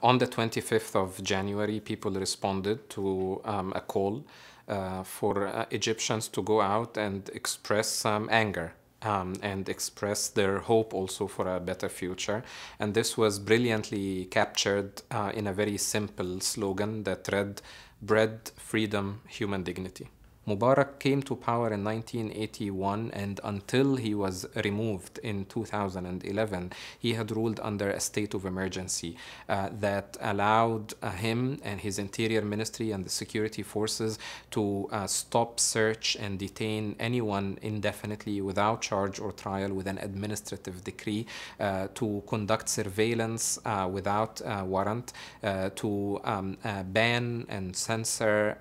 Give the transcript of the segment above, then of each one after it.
On the 25th of January, people responded to a call for Egyptians to go out and express some anger. And express their hope also for a better future. And this was brilliantly captured in a very simple slogan that read, "Bread, freedom, human dignity." Mubarak came to power in 1981, and until he was removed in 2011, he had ruled under a state of emergency that allowed him and his interior ministry and the security forces to stop, search, and detain anyone indefinitely without charge or trial with an administrative decree, to conduct surveillance without warrant, to ban and censor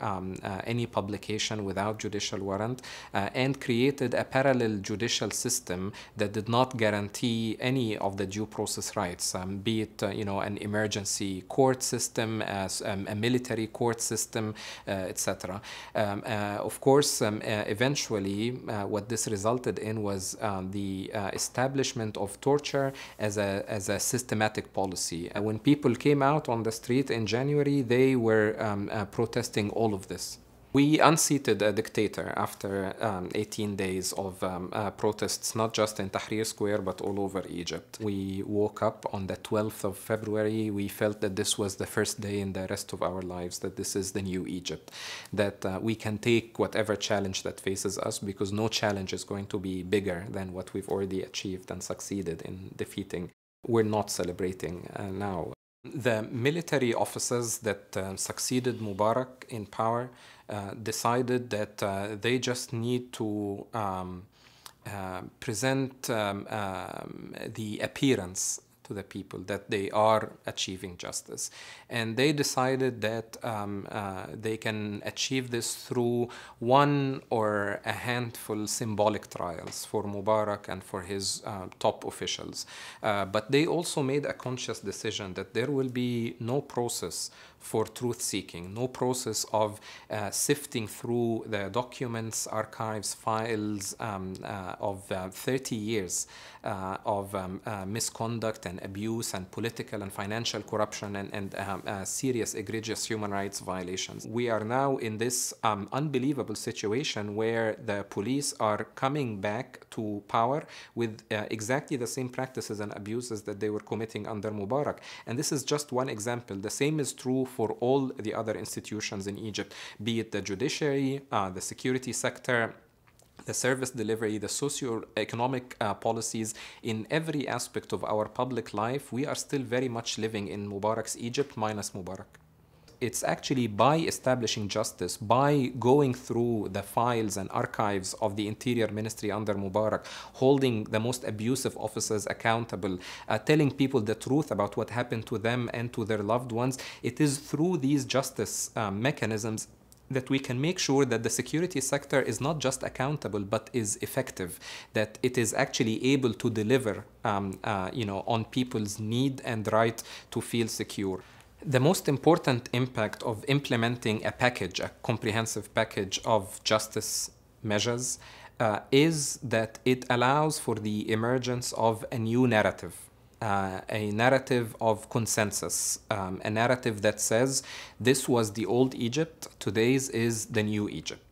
any publication without judicial warrant, and created a parallel judicial system that did not guarantee any of the due process rights, be it an emergency court system, a military court system, etc. Of course, eventually, what this resulted in was the establishment of torture as a systematic policy. When people came out on the street in January, they were protesting all of this. We unseated a dictator after 18 days of protests, not just in Tahrir Square, but all over Egypt. We woke up on the 12th of February. We felt that this was the first day in the rest of our lives, that this is the new Egypt, that we can take whatever challenge that faces us, because no challenge is going to be bigger than what we've already achieved and succeeded in defeating. We're not celebrating now. The military officers that succeeded Mubarak in power decided that they just need to present the appearance to the people that they are achieving justice. And they decided that they can achieve this through one or a handful symbolic trials for Mubarak and for his top officials. But they also made a conscious decision that there will be no process for truth-seeking, no process of sifting through the documents, archives, files of 30 years of misconduct and abuse and political and financial corruption and serious, egregious human rights violations. We are now in this unbelievable situation where the police are coming back to power with exactly the same practices and abuses that they were committing under Mubarak. And this is just one example. The same is true for all the other institutions in Egypt, be it the judiciary, the security sector, the service delivery, the socio-economic policies. In every aspect of our public life, we are still very much living in Mubarak's Egypt minus Mubarak. It's actually by establishing justice, by going through the files and archives of the Interior Ministry under Mubarak, holding the most abusive officers accountable, telling people the truth about what happened to them and to their loved ones. It is through these justice mechanisms that we can make sure that the security sector is not just accountable, but is effective, that it is actually able to deliver on people's need and right to feel secure. The most important impact of implementing a package, a comprehensive package of justice measures, is that it allows for the emergence of a new narrative. A narrative of consensus, a narrative that says this was the old Egypt, today's is the new Egypt.